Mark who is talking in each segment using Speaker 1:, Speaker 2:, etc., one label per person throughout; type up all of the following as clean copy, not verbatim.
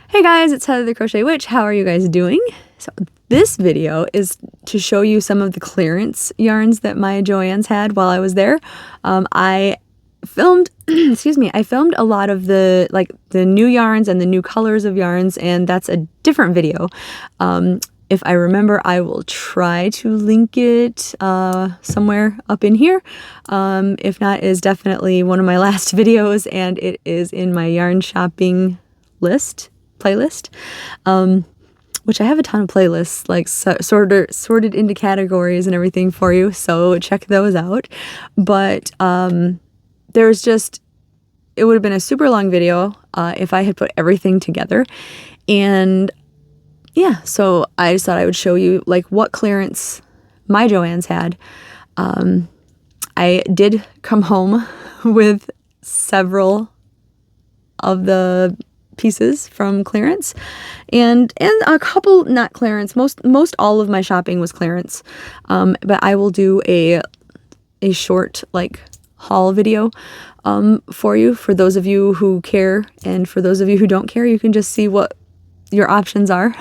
Speaker 1: Hey guys, it's Heather the Crochet Witch. How are you guys doing? So this video is to show you some of the clearance yarns that my JoAnn's had while I was there. I filmed, excuse me, I filmed a lot of the new yarns and the new colors of yarns, and that's a different video. If I remember, I will try to link it somewhere up in here. If not, it is definitely one of my last videos, and it is in my yarn shopping playlist, which I have a ton of playlists, like sorted into categories and everything for you, so check those out. But there's just, it would have been a super long video if I had put everything together. And yeah, so I just thought I would show you like what clearance my JoAnn's had. I did come home with several of the pieces from clearance, and a couple not clearance. Most all of my shopping was clearance, but I will do a short like haul video for you, for those of you who care, and for those of you who don't care, you can just see what your options are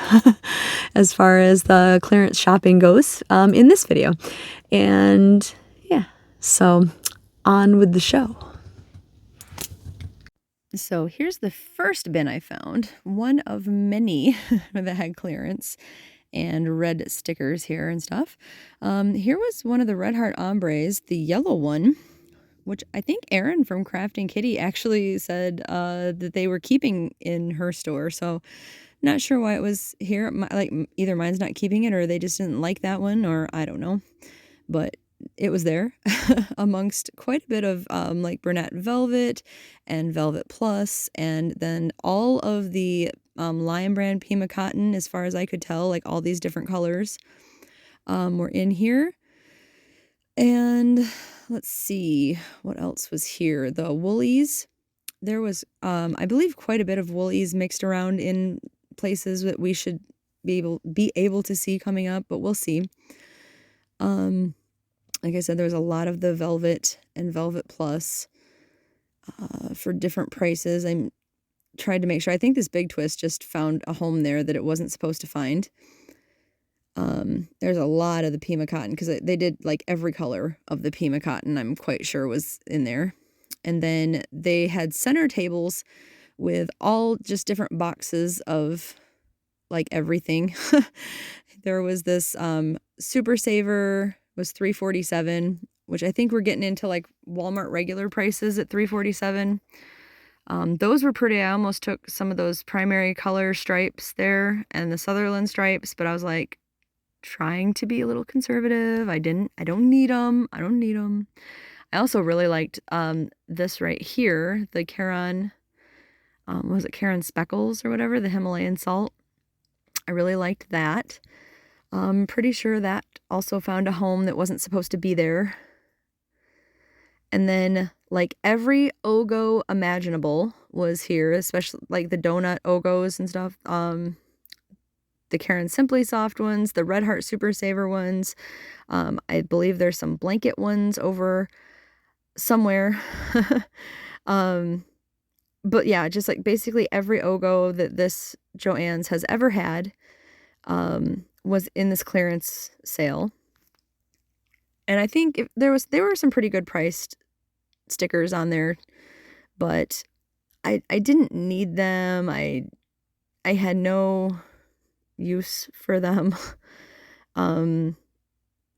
Speaker 1: as far as the clearance shopping goes in this video. And yeah, so on with the show. So here's the first bin I found, one of many that had clearance and red stickers here and stuff. Here was one of the Red Heart Ombres, the yellow one, which I think Erin from Crafting Kitty actually said that they were keeping in her store. So not sure why it was here. Like either mine's not keeping it, or they just didn't like that one, or I don't know. But it was there amongst quite a bit of like Bernat Velvet and Velvet Plus, and then all of the Lion Brand Pima Cotton, as far as I could tell, like all these different colors were in here. And let's see what else was here. The woolies. There was, I believe, quite a bit of woolies mixed around in places that we should be able to see coming up, but we'll see. Like I said, there was a lot of the Velvet and Velvet Plus for different prices. I tried to make sure. I think this Big Twist just found a home there that it wasn't supposed to find. There's a lot of the Pima Cotton, because they did like every color of the Pima Cotton, I'm quite sure was in there. And then they had center tables with all just different boxes of like everything. There was this Super Saver was $3.47, which I think we're getting into like Walmart regular prices at $3.47. Those were pretty. I almost took some of those primary color stripes there and the Sutherland stripes, but I was like trying to be a little conservative. I don't need them. I also really liked this right here, the Caron, was it Caron Speckles or whatever, the Himalayan salt. I really liked that. I'm pretty sure that also found a home that wasn't supposed to be there. And then like every Ogo imaginable was here, especially like the donut Ogos and stuff. The Caron Simply Soft ones, the Red Heart Super Saver ones. I believe there's some blanket ones over somewhere. But yeah, just like basically every Ogo that this JoAnn's has ever had was in this clearance sale. And I think there were some pretty good priced stickers on there, but I didn't need them. I had no use for them.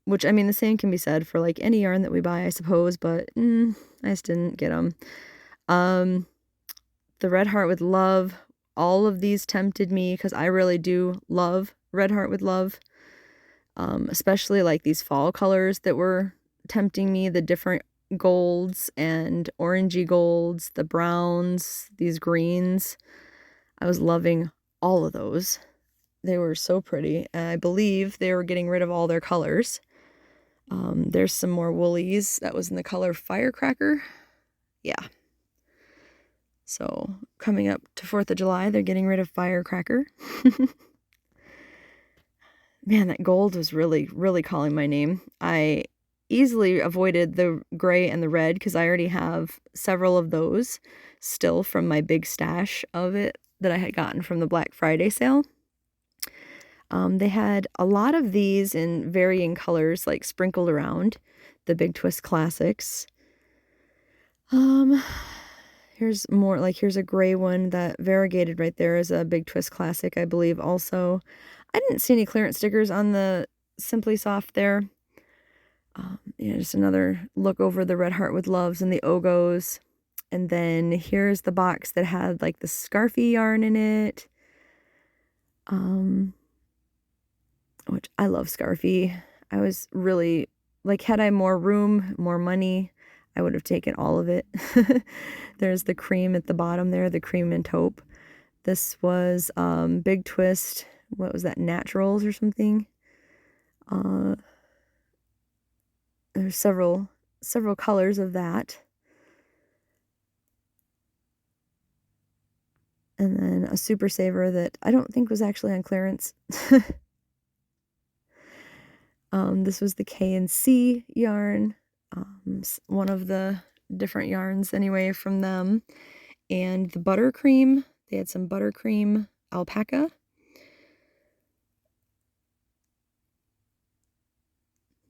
Speaker 1: Which, I mean, the same can be said for like any yarn that we buy, I suppose, but I just didn't get them. The Red Heart with Love, all of these tempted me because I really do love Red Heart with Love. Especially like these fall colors that were tempting me, the different golds and orangey golds, the browns, these greens. I was loving all of those. They were so pretty, and I believe they were getting rid of all their colors. There's some more woolies. That was in the color Firecracker. Yeah. So coming up to 4th of July, they're getting rid of Firecracker. Man, that gold was really, really calling my name. I easily avoided the gray and the red because I already have several of those still from my big stash of it that I had gotten from the Black Friday sale. They had a lot of these in varying colors, like sprinkled around, the Big Twist Classics. Here's more, like here's a gray one. That variegated right there is a Big Twist Classic, I believe also. I didn't see any clearance stickers on the Simply Soft there. Yeah, just another look over the Red Heart with Loves and the Ogos. And then here's the box that had like the Scarfy yarn in it. Which I love Scarfy. I was really, like, had I more room, more money, I would have taken all of it. There's the cream at the bottom there, the cream and taupe. This was Big Twist, what was that, Naturals or something? There's several colors of that. And then a Super Saver that I don't think was actually on clearance. This was the K&C yarn, one of the different yarns anyway from them. And the buttercream, they had some buttercream alpaca.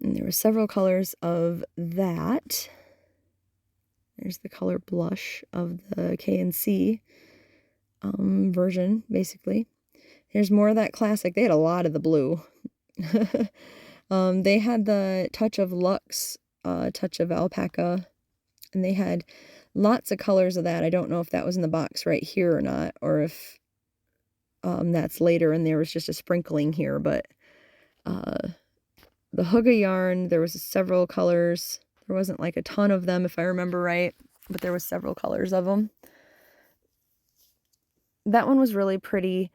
Speaker 1: And there were several colors of that. There's the color blush of the K&C version, basically. Here's more of that classic. They had a lot of the blue. They had the Touch of Luxe, Touch of Alpaca, and they had lots of colors of that. I don't know if that was in the box right here or not, or if that's later and there was just a sprinkling here, but the Hygge yarn, there was several colors. There wasn't like a ton of them if I remember right, but there was several colors of them. That one was really pretty.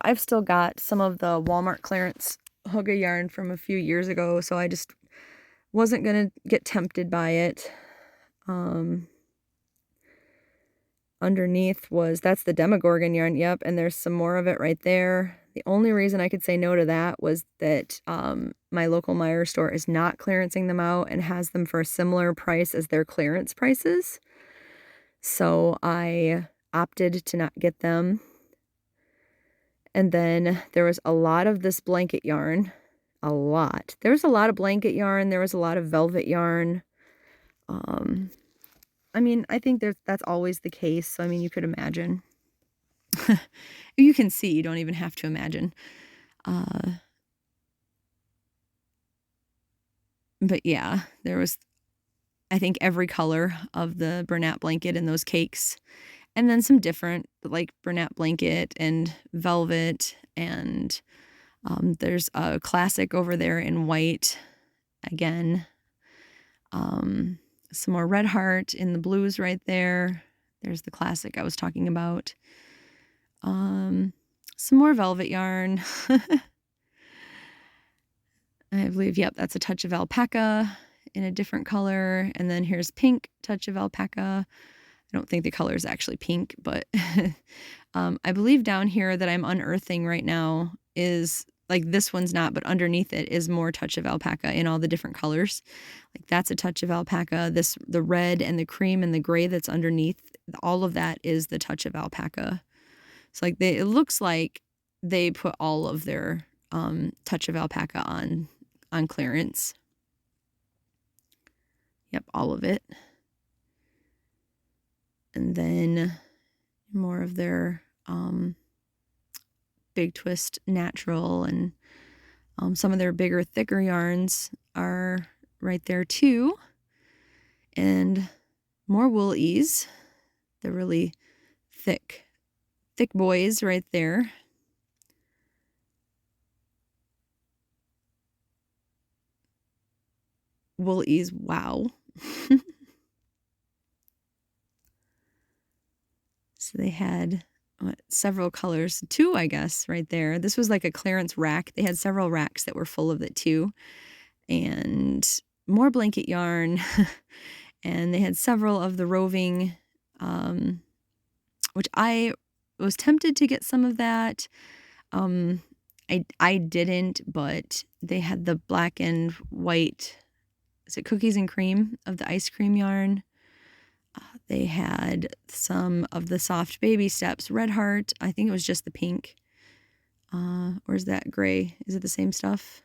Speaker 1: I've still got some of the Walmart clearance Hygge yarn from a few years ago, so I just wasn't going to get tempted by it. Underneath that's the Demogorgon yarn, yep, and there's some more of it right there. The only reason I could say no to that was that my local Meijer store is not clearancing them out and has them for a similar price as their clearance prices. So I opted to not get them. And then there was a lot of this blanket yarn. A lot. There was a lot of blanket yarn. There was a lot of velvet yarn. I mean, I think that's always the case. So, I mean, you could imagine. You can see. You don't even have to imagine. But yeah, there was, I think, every color of the Bernat blanket in those cakes. And then some different, like Bernat blanket and velvet. And there's a classic over there in white again. Some more Red Heart in the blues right there. There's the classic I was talking about. Some more velvet yarn. I believe, yep, that's a Touch of Alpaca in a different color. And then here's pink Touch of Alpaca. I don't think the color is actually pink, but I believe down here that I'm unearthing right now is, like, this one's not, but underneath it is more Touch of Alpaca in all the different colors. Like, that's a Touch of Alpaca. The red and the cream and the gray that's underneath, all of that is the Touch of Alpaca. So, like, it looks like they put all of their Touch of Alpaca on clearance. Yep, all of it. And then more of their Big Twist Natural, and some of their bigger, thicker yarns are right there too. And more Wool-Ease, the really thick boys right there. Wool-Ease, wow. So they had several colors, two, I guess, right there. This was like a clearance rack. They had several racks that were full of it too. And more blanket yarn. And they had several of the Roving, which I was tempted to get some of that. I didn't, but they had the black and white, is it Cookies and Cream of the ice cream yarn? They had some of the Soft Baby Steps Red Heart. I think it was just the pink. Or is that gray? Is it the same stuff?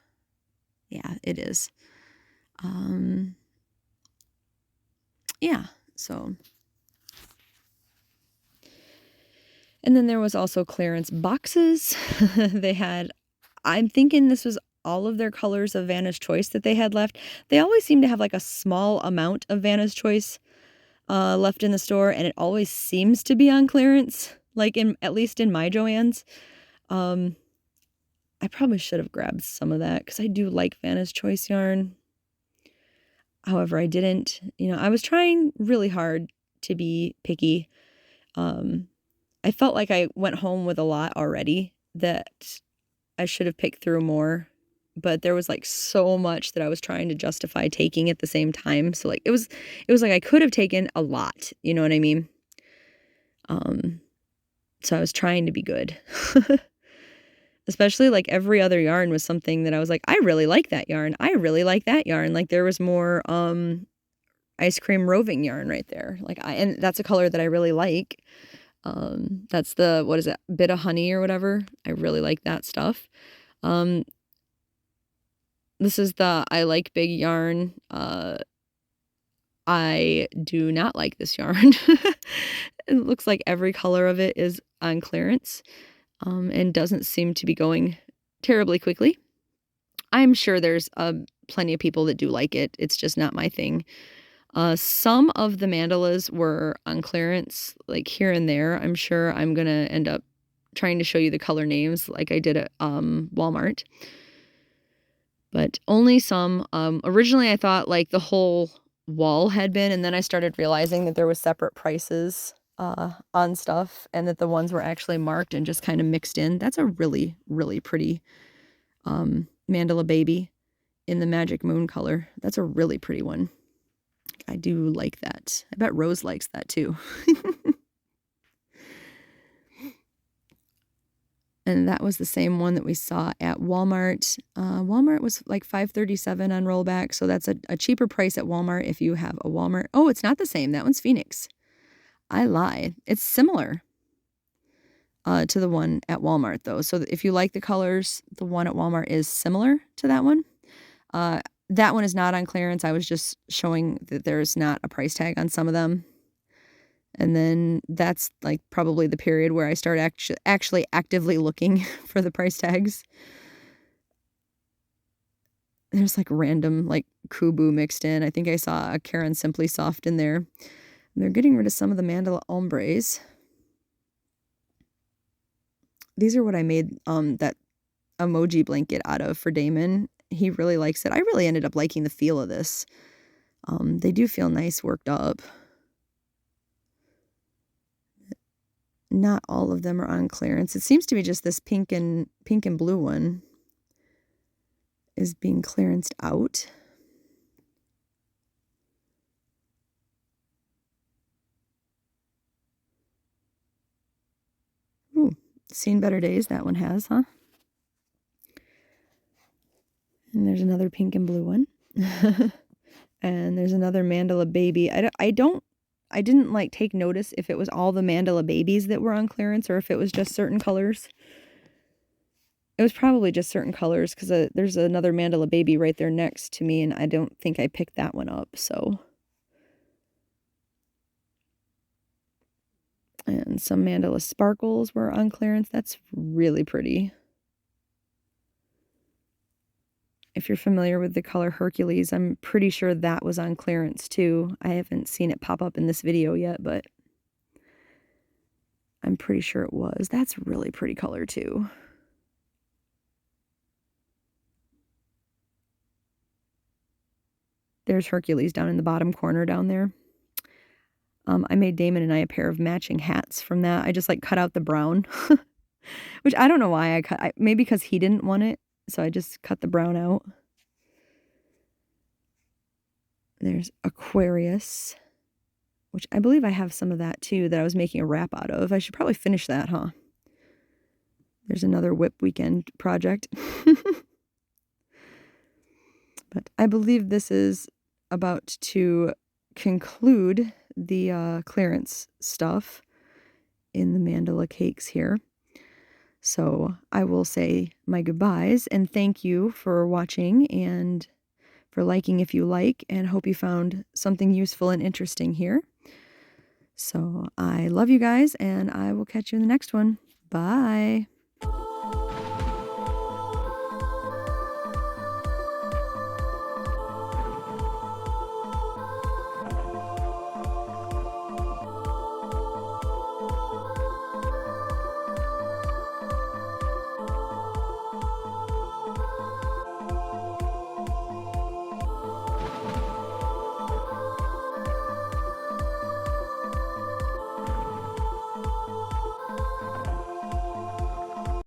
Speaker 1: Yeah, it is. Yeah, so. And then there was also clearance boxes. They had, I'm thinking this was all of their colors of Vanna's Choice that they had left. They always seem to have like a small amount of Vanna's Choice left in the store, and it always seems to be on clearance, like at least in my JoAnn's. I probably should have grabbed some of that because I do like Vanna's Choice yarn. However, I didn't. I was trying really hard to be picky. I felt like I went home with a lot already that I should have picked through more, but there was like so much that I was trying to justify taking at the same time. So like it was like I could have taken a lot, you know what I mean? So I was trying to be good. Especially like every other yarn was something that I was like, I really like that yarn. I really like that yarn. Like there was more ice cream roving yarn right there. And that's a color that I really like. That's the, what is it? Bit of honey or whatever. I really like that stuff. This is the I like big yarn. I do not like this yarn. It looks like every color of it is on clearance. And doesn't seem to be going terribly quickly. I'm sure there's plenty of people that do like it. It's just not my thing. Some of the mandalas were on clearance, like here and there. I'm sure I'm going to end up trying to show you the color names like I did at Walmart. But only some. Originally, I thought like the whole wall had been, and then I started realizing that there was separate prices on stuff, and that the ones were actually marked and just kind of mixed in. That's a really, really pretty mandala baby in the Magic Moon color. That's a really pretty one. I do like that. I bet Rose likes that too. And that was the same one that we saw at Walmart. Walmart was like $5.37 on rollback, so that's a cheaper price at Walmart if you have a Walmart. Oh, it's not the same. That one's Phoenix. I lied. It's similar to the one at Walmart, though. So if you like the colors, the one at Walmart is similar to that one. That one is not on clearance. I was just showing that there's not a price tag on some of them. And then that's like probably the period where I start actually actively looking for the price tags. There's like random like Kubu mixed in. I think I saw a Karen Simply Soft in there. And they're getting rid of some of the Mandala ombres. These are what I made that emoji blanket out of for Damon. He really likes it. I really ended up liking the feel of this. They do feel nice worked up. Not all of them are on clearance. It seems to be just this pink and blue one is being clearanced out. Ooh, seen better days that one has, huh? And there's another pink and blue one. And there's another Mandala baby. I didn't like take notice if it was all the Mandala babies that were on clearance or if it was just certain colors. It was probably just certain colors because there's another Mandala baby right there next to me, and I don't think I picked that one up, so. And some Mandala sparkles were on clearance. That's really pretty. If you're familiar with the color Hercules, I'm pretty sure that was on clearance too. I haven't seen it pop up in this video yet, but I'm pretty sure it was. That's really pretty color too. There's Hercules down in the bottom corner down there. I made Damon and I a pair of matching hats from that. I just like cut out the brown, which I don't know why I cut. Maybe because he didn't want it, so I just cut the brown out. There's Aquarius, which I believe I have some of that too that I was making a wrap out of. I should probably finish that, huh? There's another Whip Weekend project. But I believe this is about to conclude the clearance stuff in the mandala cakes here. So I will say my goodbyes and thank you for watching and for liking if you like, and hope you found something useful and interesting here. So I love you guys, and I will catch you in the next one. Bye.